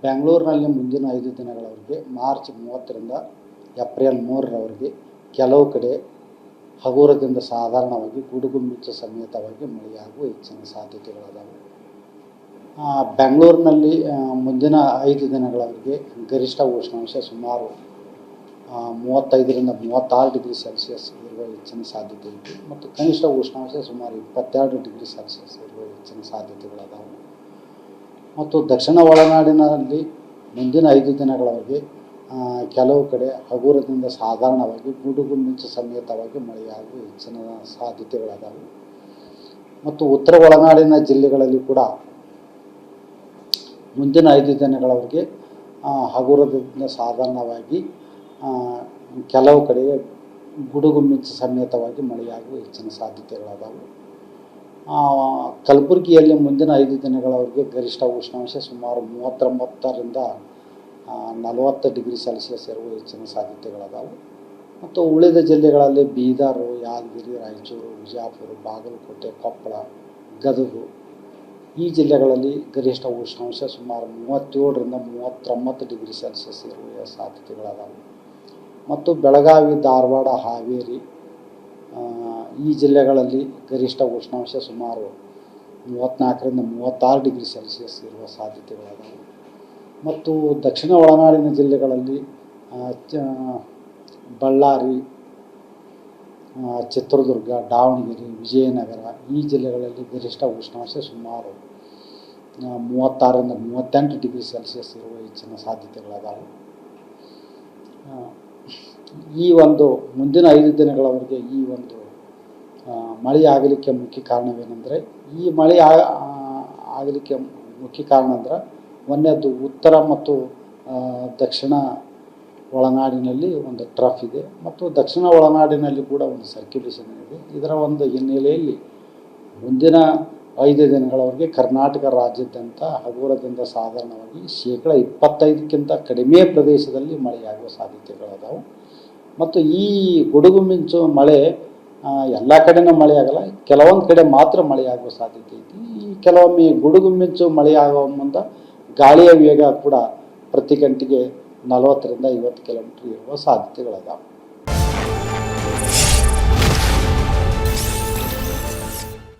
ಬೆಂಗಳೂರಿನಲ್ಲಿ ಮುಂದಿನ 5 ದಿನಗಳವರೆಗೆ ಮಾರ್ಚ್ 30ರಿಂದ ಏಪ್ರಿಲ್ 3ರವರೆಗೆ ಕೆಲವು ಕಡೆ ಹಗುರದಿಂದ ಸಾಧಾರಣವಾಗಿ ಗುಡುಗು ಮಿಂಚು ಸಮೇತವಾಗಿ ಮಳೆಯಾಗುವ ಹೆಚ್ಚಿನ ಸಾಧ್ಯತೆಗಳದಾವೆ. ಬೆಂಗಳೂರಿನಲ್ಲಿ ಮುಂದಿನ 5 ದಿನಗಳವರೆಗೆ ಗರಿಷ್ಠ ಉಷ್ಣಾಂಶ ಸುಮಾರು 35ರಿಂದ 36 ಡಿಗ್ರಿ ಸೆಲ್ಸಿಯಸ್ ಇರುವ ಹೆಚ್ಚಿನ ಸಾಧ್ಯತೆ ಇದೆ ಮತ್ತು ಕನಿಷ್ಠ ಉಷ್ಣಾಂಶ ಸುಮಾರು 22 ಡಿಗ್ರಿ ಸೆಲ್ಸಿಯಸ್ ಇರುವ ಹೆಚ್ಚಿನ ಸಾಧ್ಯತೆಗಳದಾವೆ. ಮತ್ತು ದಕ್ಷಿಣ ಒಳನಾಡಿನಲ್ಲಿ ಮುಂದಿನ 5 ದಿನಗಳವರೆಗೆ ಕೆಲವು ಕಡೆ ಹಗುರದಿಂದ ಸಾಧಾರಣವಾಗಿ ಗುಡುಗು ಮಿಂಚು ಸಮೇತವಾಗಿ ಮಳೆಯಾಗುವ ಹೆಚ್ಚಿನ ಸಾಧ್ಯತೆಗಳದಾವೆ. ಮತ್ತು ಉತ್ತರ ಒಳನಾಡಿನ ಜಿಲ್ಲೆಗಳಲ್ಲಿ ಕೂಡ ಮುಂದಿನ 5 ದಿನಗಳವರೆಗೆ ಹಗುರದಿಂದ ಸಾಧಾರಣವಾಗಿ ಕೆಲವು ಕಡೆ ಗುಡುಗು ಮಿಂಚು ಸಮೇತವಾಗಿ ಮಳೆಯಾಗುವ ಹೆಚ್ಚಿನ ಸಾಧ್ಯತೆಗಳದಾವೆ. ಕಲಬುರಗಿಯಲ್ಲಿ ಮುಂದಿನ 5 ದಿನಗಳವರೆಗೆ ಗರಿಷ್ಠ ಉಷ್ಣಾಂಶ ಸುಮಾರು 39ರಿಂದ 40 ಡಿಗ್ರಿ ಸೆಲ್ಸಿಯಸ್ ಇರುವ ಹೆಚ್ಚಿನ ಸಾಧ್ಯತೆಗಳದಾವೆ. ಮತ್ತು ಉಳಿದ ಜಿಲ್ಲೆಗಳಲ್ಲಿ ಬೀದರ್, ಯಾದಗಿರಿ, ರಾಯಚೂರು, ವಿಜಯಪುರ, ಬಾಗಲಕೋಟೆ, ಕೊಪ್ಪಳ, ಗದಗ ಈ ಜಿಲ್ಲೆಗಳಲ್ಲಿ ಗರಿಷ್ಠ ಉಷ್ಣಾಂಶ ಸುಮಾರು 37ರಿಂದ 39 ಡಿಗ್ರಿ ಸೆಲ್ಸಿಯಸ್ ಇರುವ ಸಾಧ್ಯತೆಗಳದಾವೆ. ಮತ್ತು ಬೆಳಗಾವಿ, ಧಾರವಾಡ, ಹಾವೇರಿ ಈ ಜಿಲ್ಲೆಗಳಲ್ಲಿ ಗರಿಷ್ಠ ಉಷ್ಣಾಂಶ ಸುಮಾರು 34ರಿಂದ 36 ಡಿಗ್ರಿ ಸೆಲ್ಸಿಯಸ್ ಇರುವ ಸಾಧ್ಯತೆಗಳದಾವೆ. ಮತ್ತು ದಕ್ಷಿಣ ಒಳನಾಡಿನ ಜಿಲ್ಲೆಗಳಲ್ಲಿ ಬಳ್ಳಾರಿ, ಚಿತ್ರದುರ್ಗ, ದಾವಣಗೆರೆ, ವಿಜಯನಗರ ಈ ಜಿಲ್ಲೆಗಳಲ್ಲಿ ಗರಿಷ್ಠ ಉಷ್ಣಾಂಶ ಸುಮಾರು 36ರಿಂದ 38 ಡಿಗ್ರಿ ಸೆಲ್ಸಿಯಸ್ ಇರುವ ಹೆಚ್ಚಿನ ಸಾಧ್ಯತೆಗಳದಾವೆ. ಈ ಒಂದು ಮುಂದಿನ 5 ದಿನಗಳವರೆಗೆ ಈ ಒಂದು ಮಳೆ ಆಗಲಿಕ್ಕೆ ಮುಖ್ಯ ಕಾರಣವೇನೆಂದರೆ, ಈ ಮಳೆ ಆಗಲಿಕ್ಕೆ ಮುಖ್ಯ ಕಾರಣ ಅಂದ್ರೆ ಒಂದನೇದು ಉತ್ತರ ಮತ್ತು ದಕ್ಷಿಣ ಒಳನಾಡಿನಲ್ಲಿ ಒಂದು ಟ್ರಫ್ ಇದೆ ಮತ್ತು ದಕ್ಷಿಣ ಒಳನಾಡಿನಲ್ಲಿ ಕೂಡ ಒಂದು ಸರ್ಕ್ಯುಲೇಷನ್ ಇದೆ. ಇದರ ಒಂದು ಹಿನ್ನೆಲೆಯಲ್ಲಿ ಮುಂದಿನ 5 ದಿನಗಳವರೆಗೆ ಕರ್ನಾಟಕ ರಾಜ್ಯಾದ್ಯಂತ ಹಗುರದಿಂದ ಸಾಧಾರಣವಾಗಿ 25%ಕ್ಕಿಂತ ಕಡಿಮೆ ಪ್ರದೇಶದಲ್ಲಿ ಮಳೆಯಾಗುವ ಸಾಧ್ಯತೆಗಳದಾವೆ. ಮತ್ತು ಈ ಗುಡುಗು ಮಿಂಚು ಮಳೆ ಎಲ್ಲ ಕಡೆನೂ ಮಳೆ ಆಗಲ್ಲ, ಕೆಲವೊಂದು ಕಡೆ ಮಾತ್ರ ಮಳೆಯಾಗುವ ಸಾಧ್ಯತೆ ಐತಿ. ಈ ಕೆಲವೊಮ್ಮೆ ಗುಡುಗು ಮಿಂಚು ಮಳೆಯಾಗುವ ಮುಂದೆ ಗಾಳಿಯ ವೇಗ ಕೂಡ ಪ್ರತಿ ಗಂಟೆಗೆ 40ರಿಂದ 50 ಕಿಲೋಮೀಟರ್ ಇರುವ ಸಾಧ್ಯತೆಗಳದಾವೆ.